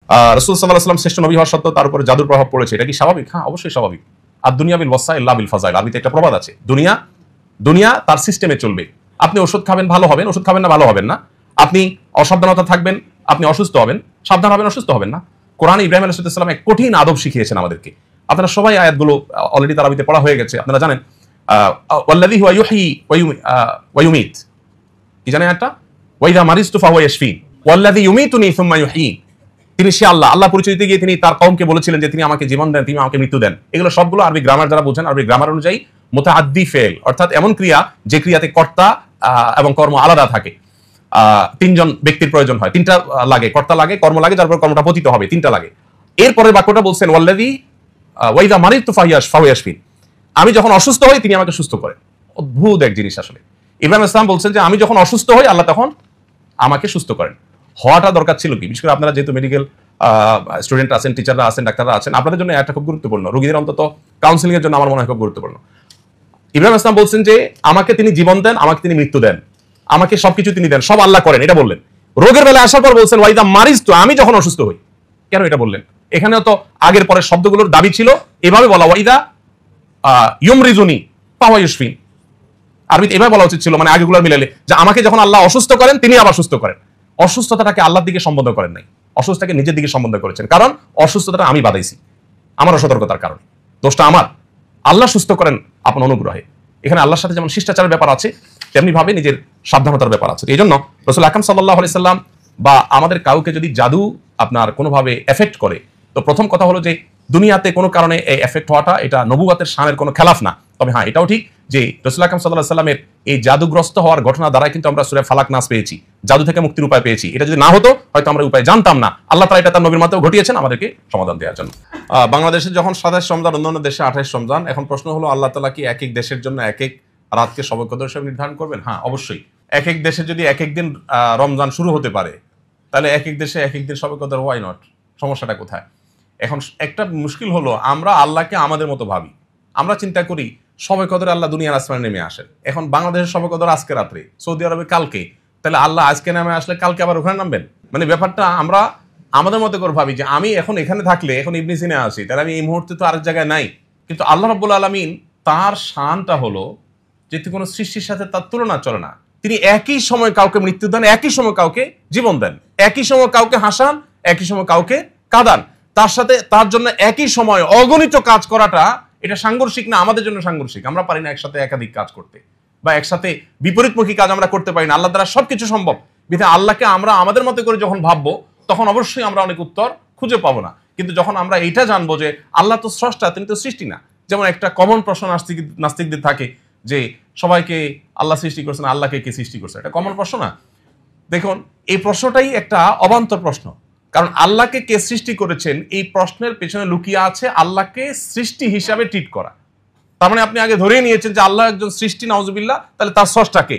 রাসূল সাল্লাল্লাহু আলাইহি ওয়াসাল্লাম শ্রেষ্ঠ নবী হওয়া সত্ত্বেও তার উপরে জাদুর প্রভাব পড়েছে, এটা কি স্বাভাবিক? হ্যাঁ, অবশ্যই স্বাভাবিক। আর দুনিয়া বিল ওয়াসাইল লা বিল ফাজাইল, আরবিতে একটা প্রবাদ আছে, দুনিয়া তার সিস্টেমে চলবে। আপনি ওষুধ খাবেন ভালো হবেন, ওষুধ খাবেন না ভালো হবেন না। আপনি অসাবধানতা থাকবেন, আপনি অসুস্থ হবেন, সাবধান হবেন, অসুস্থ হবেন না। কোরআনে ইব্রাহিম আলাইহিস সালাম এক কঠিন আদব শিখিয়েছেন আমাদেরকে। আপনারা সবাই আয়াতগুলো অলরেডি তারাবিতে পড়া হয়ে গেছে, আপনারা জানেন। ওয়াল্লাযী হুয়া ইউহয়ী ওয়া ইউমীত, কি জানেন আয়াতটা? ওয়া ইযা মারিজতু ফাহুয়া ইয়াশফিন ওয়াল্লাযী ইউমীতুনি সুম্মা ইউহয়ীন। তিনি সে আল্লাহ পরিচয় দিতে গিয়ে তিনি তার কওমকে বলেছিলেন যে তিনি আমাকে জীবন দেন, তিনি আমাকে মৃত্যু দেন। এগুলো সবগুলো আরবি গ্রামার যারা বোঝেন, আরবি গ্রামার অনুযায়ী মুতাআদ্দি ফেল, অর্থাৎ এমন ক্রিয়া যে ক্রিয়াতে কর্তা এবং কর্ম আলাদা থাকে। তিনজন ব্যক্তির প্রয়োজন হয়, তিনটা লাগে, কর্তা লাগে, কর্ম লাগে, তারপর কর্মটা পতিত হবে, তিনটা লাগে। এরপরের বাক্যটা বলছেন ওয়াল্লাযী ওয়া ইযা মারিজতু ফাহুয়া ইয়াশফিন, আমি যখন অসুস্থ হই তিনি আমাকে সুস্থ করেন। অদ্ভুত এক জিনিস আসলে। ইব্রাহিম আলাইহিস সালাম বলছেন যে আমি যখন অসুস্থ হই আল্লাহ তখন আমাকে সুস্থ করেন। হওয়াটা দরকার ছিল কি? বিশেষ করে আপনারা যেহেতু মেডিকেল স্টুডেন্ট আছেন, টিচাররা আছেন, ডাক্তাররা আছেন, আপনাদের জন্য এটা খুব গুরুত্বপূর্ণ, রোগীদের অন্তত কাউন্সিলিং এর জন্য আমার মনে হয় খুব গুরুত্বপূর্ণ। ইব্রাহিম আলাইহিস সালাম বলছেন যে আমাকে তিনি জীবন দেন, আমাকে তিনি মৃত্যু দেন, আমাকে সবকিছু তিনি দেন, সব আল্লাহ করেন, এটা বললেন। রোগের বেলায় আসার পর বলছেন ওয়া ইযা মারিজতু, আমি যখন অসুস্থ হই। কেন এটা বললেন? এখানেও তো আগের পরের শব্দগুলোর দাবি ছিল এভাবে বলা, ওয়া ইযা ইউমরিজুনি ফাহুয়া ইয়াশফিন। আরবিতে এভাবে বলা উচিত ছিল, মানে আগেগুলোর মিলালে, যে আমাকে যখন আল্লাহ অসুস্থ করেন তিনি আবার সুস্থ করেন। অসুস্থতাটাকে আল্লাহর দিকে সম্বোধন করেন নাই, অসুস্থতাকে নিজের দিকে সম্বোধন করেছেন। কারণ অসুস্থতাটা আমি বাধাইছি, আমার অসতর্কতার কারণে, দোষটা আমার। আল্লাহ সুস্থ করেন আপন অনুগ্রহে। এখানে আল্লাহর সাথে যেমন শিষ্টাচারের ব্যাপার আছে, তেমনি ভাবে নিজের সাবধানতার ব্যাপার আছে। এই জন্য রাসূল আকরাম সাল্লাল্লাহু আলাইহি সাল্লাম বা আমাদের কাউকে যদি জাদু আপনার কোনোভাবে এফেক্ট করে, তো প্রথম কথা হলো যে দুনিয়াতে কোনো কারণে এই এফেক্ট হওয়াটা এটা নবুয়তের শানের কোনো খেলাফ না। তবে হ্যাঁ, এটাও ঠিক যে রাসূল আকরাম সাল্লাল্লাহু আলাইহি সাল্লামের এই জাদুগ্রস্ত হওয়ার ঘটনা দ্বারা কিন্তু আমরা সূরা ফালাক নাস পেয়েছি, জাদু থেকে মুক্তির উপায় পেয়েছি। এটা যদি না হতো হয়তো আমরা উপায় জানতাম না। আল্লাহ তাআলা এটা তার নবীর মাধ্যমে ঘটিয়েছেন আমাদেরকে সমাধান দেওয়ার জন্য। বাংলাদেশে যখন 27 রমজান, অন্যান্য দেশে 28 রমজান। এখন প্রশ্ন হলো আল্লাহ তাআলা কি এক এক দেশের জন্য এক এক রাতকে শবে কদর হিসেবে নির্ধারণ করবেন? হ্যাঁ, অবশ্যই। এক এক দেশে যদি এক এক দিন রমজান শুরু হতে পারে, তাহলে এক এক দেশে এক এক দিন শবে কদর, ওয়াই নট? সমস্যাটা কোথায়? এখন একটা মুশকিল হলো আমরা আল্লাহকে আমাদের মতো ভাবি। আমরা চিন্তা করি শবে কদরে আল্লাহ দুনিয়ার আসমানে নেমে আসেন। এখন বাংলাদেশের শবে কদর আজকে রাত্রে, সৌদি আরবে কালকে, তাহলে আল্লাহ আজকে নেমে আসলে কালকে আবার ওখানে নামবেন? মানে ব্যাপারটা আমরা আমাদের মতো করে ভাবি যে আমি এখন এখানে থাকলে, এখন ইবনে সিনা আছি, তাহলে আমি এই মুহূর্তে তো আরেক জায়গায় নাই। কিন্তু আল্লাহ রাব্বুল আলামিন তার শানটা হলো যে কোনো সৃষ্টির সাথে তার তুলনা চলে না। তিনি একই সময় কাউকে মৃত্যু দেন, একই সময় কাউকে জীবন দেন, একই সময় কাউকে হাসান, একই সময় কাউকে কাঁদান। তার সাথে তার জন্য একই সময় অগণিত কাজ করাটা এটা সাংঘর্ষিক না? আমাদের জন্য সাংঘর্ষিক। আমরা পারি না একসাথে একাধিক কাজ করতে, বা একসাথে বিপরীতমুখী কাজ আমরা করতে পারি না। আল্লাহ দ্বারা সবকিছু সম্ভব। বিধায় আল্লাহকে আমরা আমাদের মতো করে যখন ভাববো, তখন অবশ্যই আমরা অনেক উত্তর খুঁজে পাবো না। কিন্তু যখন আমরা এইটা জানবো যে আল্লাহ তো স্রষ্টা, তিনি তো সৃষ্টি না। যেমন একটা কমন প্রশ্ন নাস্তিকদের থাকে যে সবাইকে আল্লাহ সৃষ্টি করছেন, আল্লাহকে কে সৃষ্টি করছে? এটা কমন প্রশ্ন না? দেখুন, এই প্রশ্নটাই একটা অবান্তর প্রশ্ন। কারণ আল্লাহকে কে সৃষ্টি করেছেন, এই প্রশ্নের পেছনে লুকিয়ে আছে আল্লাহকে সৃষ্টি হিসাবে ট্রিট করা। তার মানে আপনি আগে ধরেই নিয়েছেন যে আল্লাহ একজন সৃষ্টি, নাউজুবিল্লাহ, তাহলে তার স্রষ্টাকে।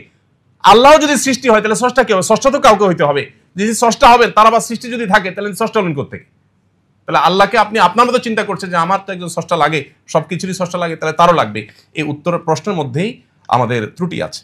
আল্লাহ যদি সৃষ্টি হয় তাহলে স্রষ্টা কে হবে? স্রষ্টা তো কাউকে হইতে হবে। যদি স্রষ্টা হবেন, তার আবার সৃষ্টি যদি থাকে, তাহলে স্রষ্টা হলেন কোত্থেকে? তাহলে আল্লাহকে আপনি আপনার মতো চিন্তা করছেন যে আমার তো একজন স্রষ্টা লাগে, সবকিছুরই স্রষ্টা লাগে, তাহলে তারও লাগবে। এই উত্তরের প্রশ্নের মধ্যেই আমাদের ত্রুটি আছে।